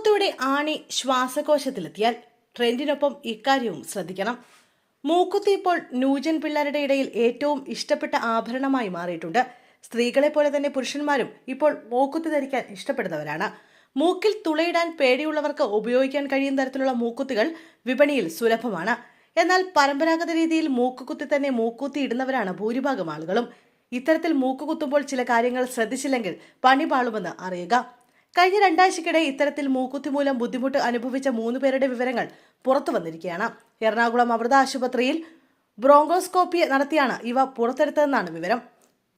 മൂക്കുത്തിയുടെ ആണി ശ്വാസകോശത്തിലെത്തിയാൽ ട്രെൻഡിനൊപ്പം ഇക്കാര്യവും ശ്രദ്ധിക്കണം. മൂക്കുത്തി ഇപ്പോൾ ന്യൂജൻ പിള്ളേരുടെ ഇടയിൽ ഏറ്റവും ഇഷ്ടപ്പെട്ട ആഭരണമായി മാറിയിട്ടുണ്ട്. സ്ത്രീകളെ പോലെ തന്നെ പുരുഷന്മാരും ഇപ്പോൾ മൂക്കുത്തി ധരിക്കാൻ ഇഷ്ടപ്പെടുന്നവരാണ്. മൂക്കിൽ തുളയിടാൻ പേടിയുള്ളവർക്ക് ഉപയോഗിക്കാൻ കഴിയുന്ന തരത്തിലുള്ള മൂക്കുത്തികൾ വിപണിയിൽ സുലഭമാണ്. എന്നാൽ പരമ്പരാഗത രീതിയിൽ മൂക്കുകുത്തി തന്നെ മൂക്കുത്തി ഇടുന്നവരാണ് ഭൂരിഭാഗം ആളുകളും. ഇത്തരത്തിൽ മൂക്കുകുത്തുമ്പോൾ ചില കാര്യങ്ങൾ ശ്രദ്ധിച്ചില്ലെങ്കിൽ പണി പാളുമെന്ന് അറിയുക. കഴിഞ്ഞ 2 ആഴ്ചക്കിടെ ഇത്തരത്തിൽ മൂക്കുത്തി മൂലം ബുദ്ധിമുട്ട് അനുഭവിച്ച 3 പേരുടെ വിവരങ്ങൾ പുറത്തു വന്നിരിക്കുകയാണ്. എറണാകുളം അമൃത ആശുപത്രിയിൽ ബ്രോങ്കോസ്കോപ്പി നടത്തിയാണ് ഇവ പുറത്തെടുത്തതെന്നാണ് വിവരം.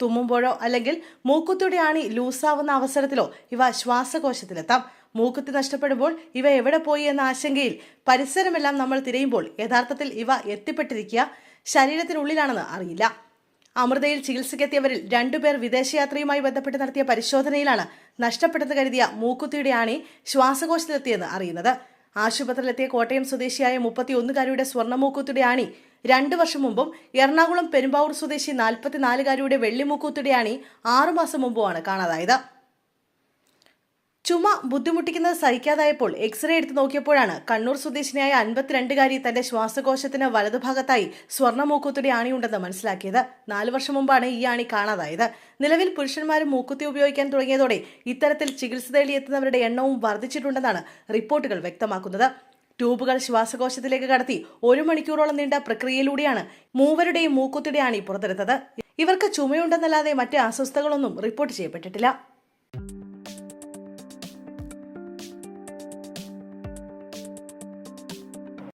തുമ്മുമ്പോഴോ അല്ലെങ്കിൽ മൂക്കുത്തിയുടെ ആണി ലൂസാവുന്ന അവസരത്തിലോ ഇവ ശ്വാസകോശത്തിലെത്താം. മൂക്കുത്തി നഷ്ടപ്പെടുമ്പോൾ ഇവ എവിടെ പോയി എന്ന ആശങ്കയിൽ പരിസരമെല്ലാം നമ്മൾ തിരയുമ്പോൾ യഥാർത്ഥത്തിൽ ഇവ എത്തിപ്പെട്ടിരിക്കുക ശരീരത്തിനുള്ളിലാണെന്ന് അറിയില്ല. അമൃതയിൽ ചികിത്സയ്ക്കെത്തിയവരിൽ 2 പേർ വിദേശയാത്രയുമായി ബന്ധപ്പെട്ട് നടത്തിയ പരിശോധനയിലാണ് നഷ്ടപ്പെട്ടെന്ന് കരുതിയ മൂക്കുത്തിയുടെ ആണി ശ്വാസകോശത്തിലെത്തിയെന്ന് അറിയുന്നത്. ആശുപത്രിയിലെത്തിയ കോട്ടയം സ്വദേശിയായ 31കാരിയുടെ സ്വർണ്ണ മൂക്കുത്തിയുടെ ആണി 2 വർഷം മുമ്പും എറണാകുളം പെരുമ്പാവൂർ സ്വദേശി 44കാരിയുടെ വെള്ളി മൂക്കുത്തിയുടെ ആണി 6 മാസം മുമ്പുമാണ് കാണാതായത്. ചുമ ബുദ്ധിമുട്ടിക്കുന്നത് സഹിക്കാതായപ്പോൾ എക്സ്റേ എടുത്ത് നോക്കിയപ്പോഴാണ് കണ്ണൂർ സ്വദേശിനിയായ 52കാരി തന്റെ ശ്വാസകോശത്തിന് വലതുഭാഗത്തായി സ്വർണ്ണ മൂക്കുത്തിയുടെ ആണിയുണ്ടെന്ന് മനസ്സിലാക്കിയത്. 4 വർഷം മുമ്പാണ് ഈ ആണി കാണാതായത്. നിലവിൽ പുരുഷന്മാരും മൂക്കുത്തി ഉപയോഗിക്കാൻ തുടങ്ങിയതോടെ ഇത്തരത്തിൽ ചികിത്സ തേടിയെത്തുന്നവരുടെ എണ്ണവും വർദ്ധിച്ചിട്ടുണ്ടെന്നാണ് റിപ്പോർട്ടുകൾ വ്യക്തമാക്കുന്നത്. ട്യൂബുകൾ ശ്വാസകോശത്തിലേക്ക് കടത്തി 1 മണിക്കൂറോളം നീണ്ട പ്രക്രിയയിലൂടെയാണ് മൂവരുടെയും മൂക്കുത്തിയുടെ ആണി പുറത്തെടുത്തത്. ഇവർക്ക് ചുമയുണ്ടെന്നല്ലാതെ മറ്റ് അസ്വസ്ഥതകളൊന്നും റിപ്പോർട്ട് ചെയ്യപ്പെട്ടിട്ടില്ല.